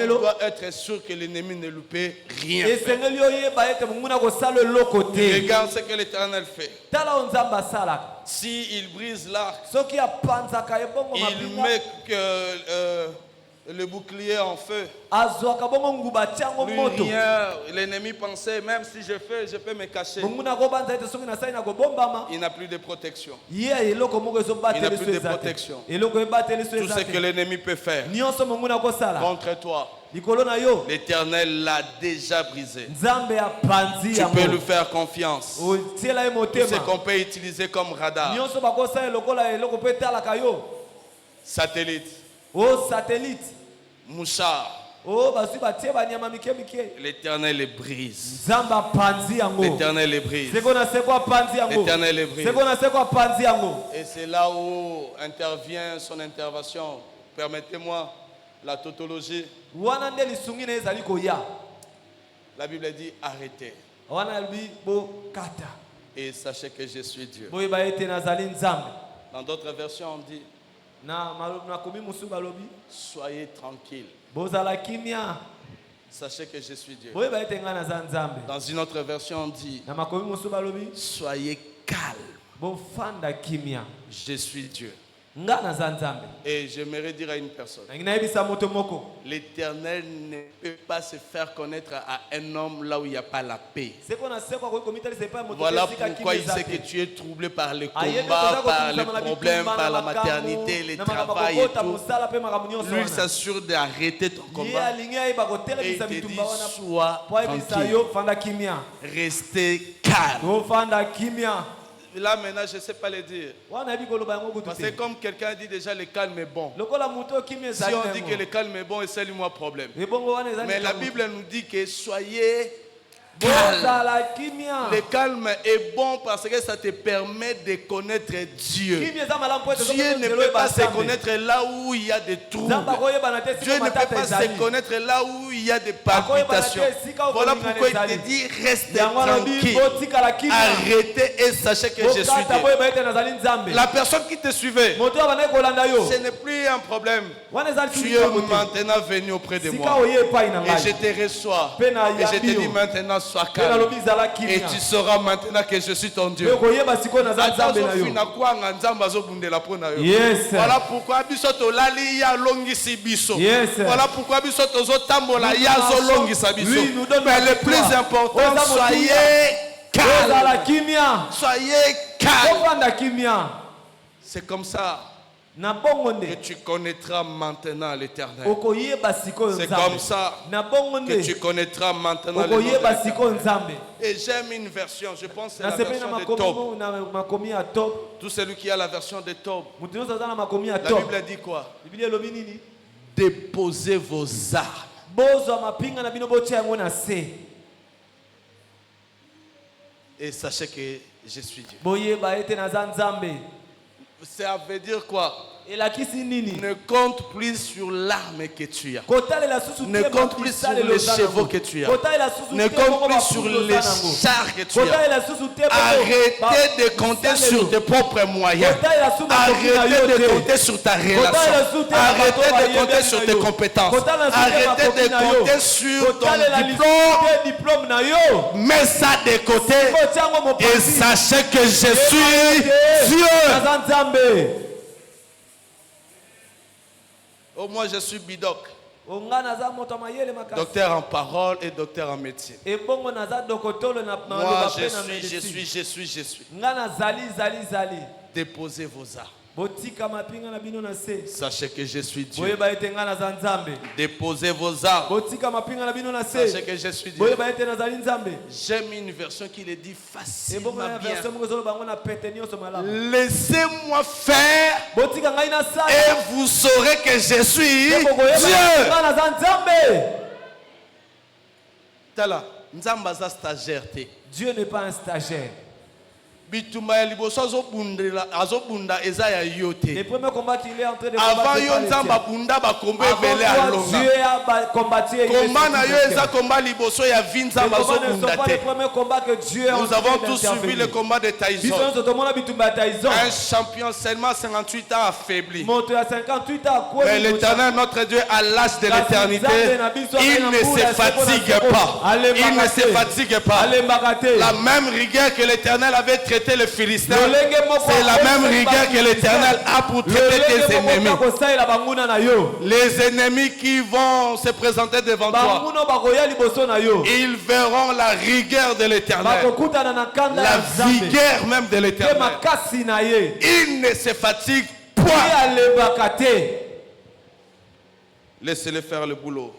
doit être sûr que l'ennemi ne lui peut rien faire. Regarde ce que l'Éternel fait. S'il brise l'arc, il met le bouclier en feu. Lui, rien. L'ennemi pensait, même si je peux me cacher. Il n'a plus de protection. Il n'a plus de protection. Tout ce que l'ennemi peut faire contre toi, l'Éternel l'a déjà brisé. Tu peux lui faire confiance. Tout ce qu'on peut utiliser comme radar. Satellite. Mouchard. L'Éternel les brise. L'Éternel les brise. L'Éternel les brise. Et c'est là où intervient son intervention. Permettez-moi la tautologie. La Bible dit arrêtez. Et sachez que je suis Dieu. Dans d'autres versions on dit soyez tranquille. Sachez que je suis Dieu. Dans une autre version on dit soyez calme. Je suis Dieu. Et j'aimerais dire à une personne, l'Éternel ne peut pas se faire connaître à un homme là où il n'y a pas la paix. Voilà pourquoi il sait que tu es troublé par les combats, par les problèmes, par la maternité, les travail et tout. Lui, il s'assure d'arrêter ton combat. Et il te dit, sois tranquille. Restez calme. Là maintenant je ne sais pas le dire. Parce que comme quelqu'un dit déjà le calme est bon. Si on dit que le calme est bon, c'est seulement un problème. Mais la Bible nous dit que soyez calme. Le calme est bon parce que ça te permet de connaître Dieu. Dieu ne peut pas se connaître là où il y a des troubles. Dieu ne peut pas se connaître là où il y a des palpitations. Voilà pourquoi il te dit restez tranquille. Arrêtez et sachez que je suis Dieu. La personne qui te suivait, ce n'est plus un problème. Tu es maintenant venu auprès de moi. Et je te reçois. Et je te dis maintenant sois calme. Et tu sauras maintenant que je suis ton Dieu. Voilà pourquoi voilà pourquoi mais le plus important, soyez calme. Soyez calme. C'est comme ça que tu connaîtras maintenant l'Éternel. C'est comme ça que tu connaîtras maintenant l'Éternel. Et j'aime une version, je pense que c'est la version de Tob. Tout celui qui a la version de Tob, la Bible dit quoi? Déposez vos armes. Et sachez que je suis Dieu. Ça veut dire quoi? Ne compte plus sur l'arme que tu as. Ne compte plus sur les chevaux que tu as. Ne compte plus sur les chars que tu as. Arrêtez de compter sur tes propres moyens. Arrêtez de compter sur ta relation. Arrêtez de compter sur tes compétences. Arrêtez de compter sur ton diplôme. Mets ça de côté et sachez que je suis Dieu. Oh, moi je suis Bidoc, docteur en parole et docteur en médecine. Moi je suis. Déposez vos armes. Sachez que je suis Dieu. Déposez vos armes. Sachez que je suis Dieu. J'aime une version qui le dit facilement bien. Laissez-moi faire et vous saurez que je suis Dieu. Tala, Nzambaza stagiaire. Dieu n'est pas un stagiaire. Les premiers combats qu'il est en train de avant Dieu a combattu. Nous avons tous suivi le combat de Tyson. Un champion seulement 58 ans affaibli. Mais l'Éternel, notre Dieu, à l'âge de l'éternité, il ne se fatigue pas. Il ne se fatigue pas. La même rigueur que l'Éternel avait traité les Philistins, c'est la même rigueur que l'Éternel a pour traiter tes ennemis. Les ennemis qui vont se présenter devant toi, ils verront la rigueur de l'Éternel, la vigueur même de l'Éternel. Il ne se fatigue point. Laissez-les faire le boulot.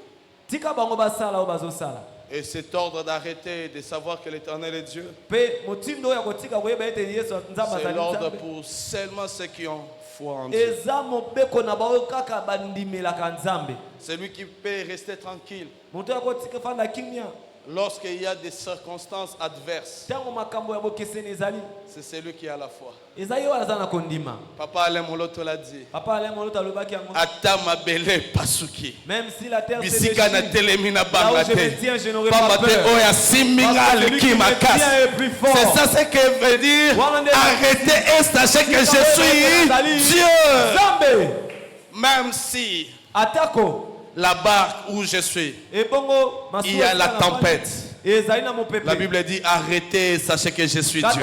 Et cet ordre d'arrêter de savoir que l'Éternel est Dieu, c'est l'ordre pour seulement ceux qui ont foi en Dieu. Celui qui peut rester tranquille lorsqu'il y a des circonstances adverses, c'est celui qui a la foi. Papa Alain Moloto l'a dit. Ata mabele pasuki. Même si la terre se déchire, là où je me tiens, je n'aurai pas peur. Celui qui me tient est plus fort. C'est ça ce que veut dire. Arrêtez et sachez que je suis Dieu. Même si la barque où je suis, il y a la tempête. La Bible dit arrêtez et sachez que je suis Dieu.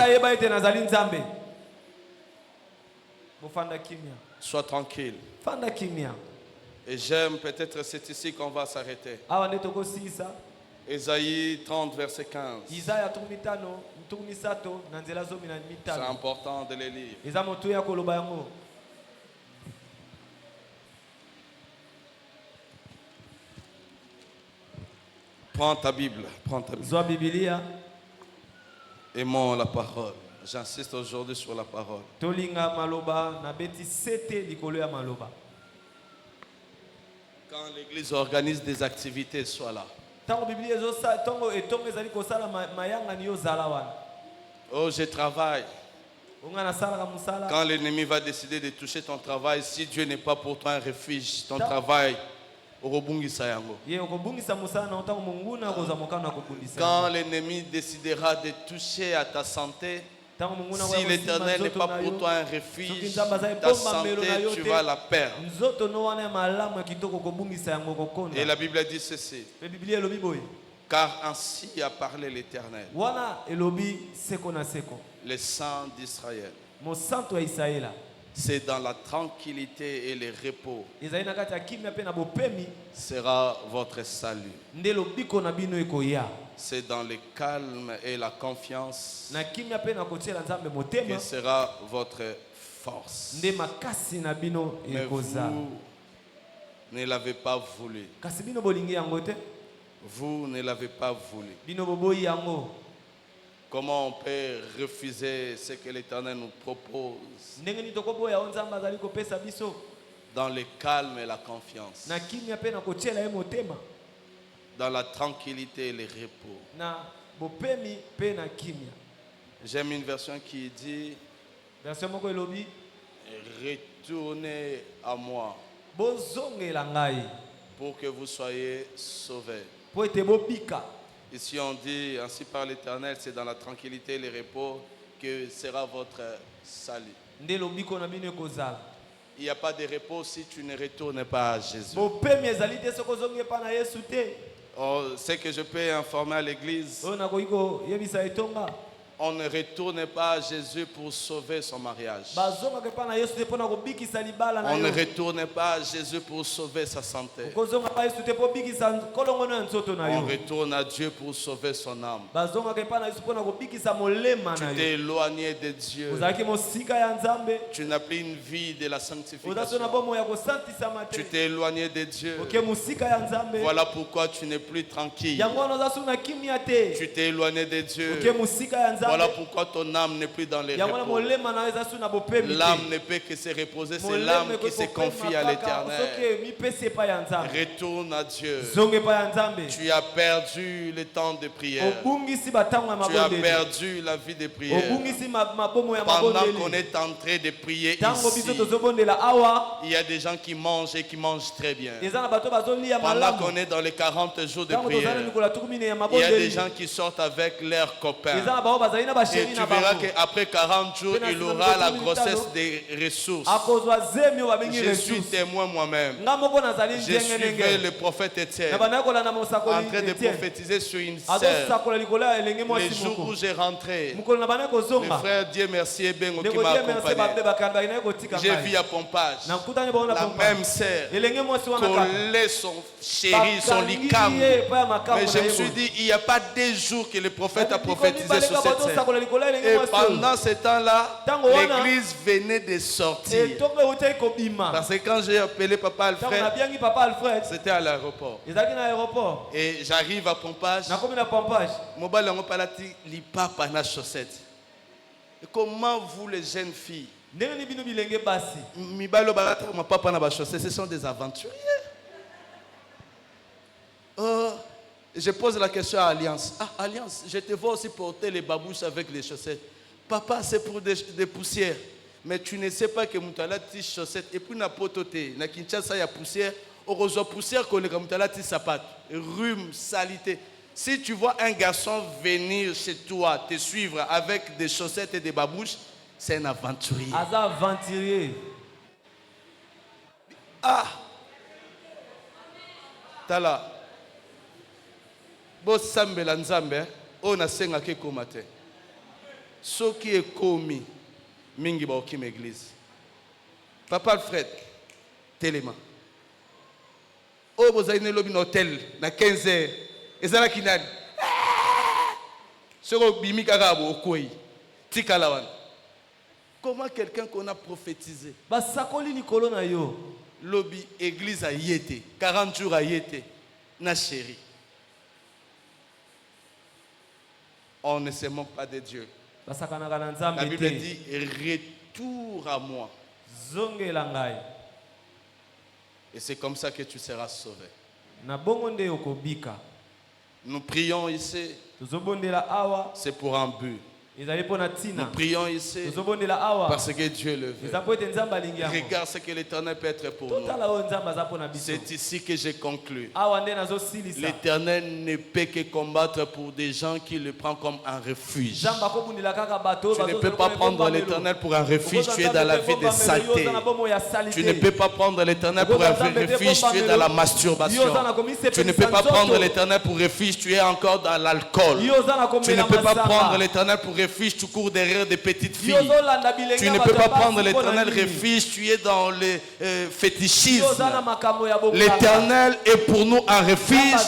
Sois tranquille. Et j'aime, peut-être c'est ici qu'on va s'arrêter. Ésaïe 30, verset 15. C'est important de les lire. Prends ta Bible. Aimons la parole. J'insiste aujourd'hui sur la parole. Quand l'église organise des activités, sois là. Oh, je travaille. Quand l'ennemi va décider de toucher ton travail, si Dieu n'est pas pour toi un refuge, ton travail, quand l'ennemi décidera de toucher à ta santé, si l'Éternel n'est pas pour toi un refuge, ta santé, tu vas la perdre. Et la Bible dit ceci. Car ainsi a parlé l'Éternel, le Saint d'Israël. C'est dans la tranquillité et le repos sera votre salut. C'est dans le calme et la confiance que sera votre force. Mais vous ne l'avez pas voulu. Vous ne l'avez pas voulu. Comment on peut refuser ce que l'Éternel nous propose dans le calme et la confiance, dans la tranquillité et le repos? J'aime une version qui dit retournez à moi pour que vous soyez sauvés. Ici on dit, ainsi par l'Éternel, c'est dans la tranquillité et le repos que sera votre salut. Il n'y a pas de repos si tu ne retournes pas à Jésus. Oh, ce que je peux informer à l'église, on ne retourne pas à Jésus pour sauver son mariage. On ne retourne pas à Jésus pour sauver sa santé. On retourne à Dieu pour sauver son âme. Tu t'es éloigné de Dieu. Tu n'as plus une vie de la sanctification. Tu t'es éloigné de Dieu. Voilà pourquoi tu n'es plus tranquille. Tu t'es éloigné de Dieu. Voilà pourquoi ton âme n'est plus dans les repos. L'âme ne peut que se reposer. C'est l'âme qui se confie à l'Éternel. Retourne à Dieu. Tu as perdu le temps de prière. Tu as perdu la vie de prière. Pendant qu'on est en train de prier ici, il y a des gens qui mangent et qui mangent très bien. Pendant qu'on est dans les 40 jours de prière, il y a des gens qui sortent avec leurs copains. Et tu verras qu'après 40 jours, il aura la grossesse des ressources. Je suis témoin moi-même. Je suivais le prophète Étienne en train de prophétiser sur une sœur. Les jours où j'ai rentré, le frère Dieu merci et Ben qui m'a accompagné. J'ai vu à Pompage la même sœur coller son chéri, son licam. Mais je me suis dit, il n'y a pas 2 jours que le prophète a prophétisé sur cette sœur. Et pendant ce temps-là, l'église venait de sortir. Parce que quand j'ai appelé Papa Alfred, c'était à l'aéroport. Et j'arrive à Pompage. Comment vous les jeunes filles, ce sont des aventuriers. Je pose la question à Alliance. Ah, Alliance, je te vois aussi porter les babouches avec les chaussettes. Papa, c'est pour des poussières. Mais tu ne sais pas que Moutala tes chaussettes. Et puis, na potote, na Kinshasa, il y a poussière. Heureusement, poussière, qu'on est Moutala tes sapates. Rhume, salité. Si tu vois un garçon venir chez toi, te suivre avec des chaussettes et des babouches, c'est un aventurier. Aventurier. Ah! Tala. Bo sambela nzambe ona senga ke komate soki ekomi mingi ba okim église. Papa Alfred telema o bozali ne lobi na hôtel na 15h ezala kinani soko bimi kaka bo okoi tikala wana. Comment quelqu'un qu'on a prophétisé ba sakoli likolo na yo lobi église a yete 40 jours a yete na chéri. On ne se moque pas de Dieu. La Bible dit retour à moi. Et c'est comme ça que tu seras sauvé. Nous prions ici. C'est pour un but. Nous prions ici parce que Dieu le veut. Regarde ce que l'Éternel peut être pour nous. C'est ici que j'ai conclu. L'Éternel ne peut que combattre pour des gens qui le prennent comme un refuge. Tu ne peux pas prendre l'Éternel pour un refuge, tu es dans la vie de saleté. Tu ne peux pas prendre l'Éternel pour un refuge, tu es dans la masturbation. Tu ne peux pas prendre l'Éternel pour refuge, tu es encore dans l'alcool. Tu ne peux pas prendre l'Éternel pour refuge, tu cours derrière des petites filles. Tu ne peux pas prendre l'éternel refuge, tu es dans le fétichisme. L'éternel est pour nous un refuge.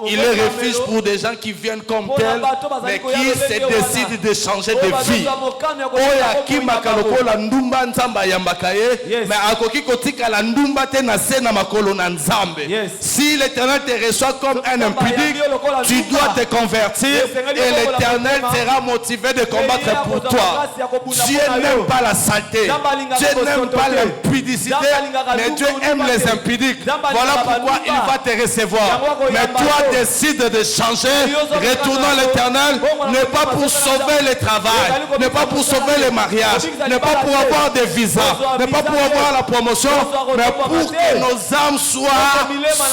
Il est refuge pour des gens qui viennent comme tels, mais qui se décident de changer de vie. Oya kimaka lokola ndumba nzamba yambakaye, mais akoki kotika la ndumba te na se na makolo na nzambe. Si l'éternel te reçoit comme un impudique, tu dois te convertir et l'éternel sera motivé de combattre pour toi. Dieu n'aime pas la saleté, Dieu n'aime pas l'impudicité, mais Dieu aime les impudiques. Voilà pourquoi il va te recevoir. Mais toi décide de changer, retournant à l'éternel, n'est pas pour sauver le travail, n'est pas pour sauver le mariage, n'est pas pour avoir des visas, n'est pas pour avoir la promotion, mais pour que nos âmes soient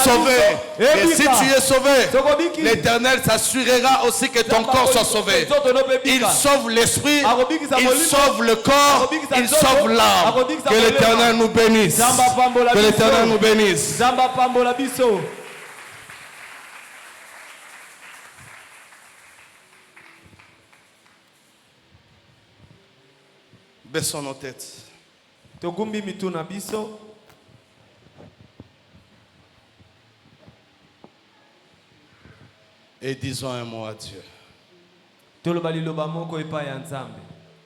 sauvées. Et si tu es sauvé, l'éternel s'assurera aussi que ton corps soit sauvé. Il sauve l'esprit, il sauve le corps, il sauve l'âme. Que l'éternel nous bénisse. Que l'éternel nous bénisse. Baissons nos têtes. Et disons un mot à Dieu.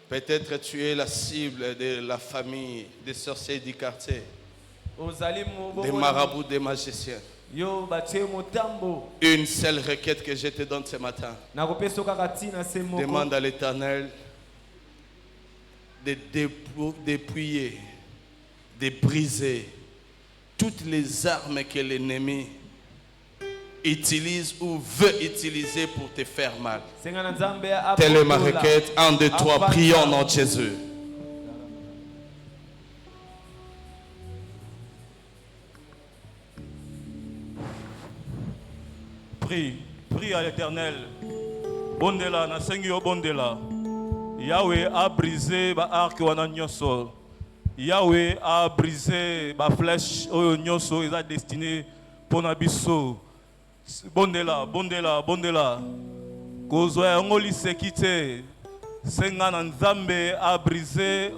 Peut-être tu es la cible de la famille des sorciers du quartier, des marabouts, des magiciens. Une seule requête que je te donne ce matin. Demande à l'Éternel de dépouiller, de briser toutes les armes que l'ennemi utilise ou veut utiliser pour te faire mal. Telle est ma requête. 1, 2, 3, prions au nom de Jésus. Prie à l'Éternel. Bondela, na sengi yo bondela. Yahweh a brisé ba arc wana nyonso. Yahweh a brisé ba flèche oyo nyonso eza destiné pour na biso. Bondela. Kozwa yango liseki te. Senga na Nzambe a brisé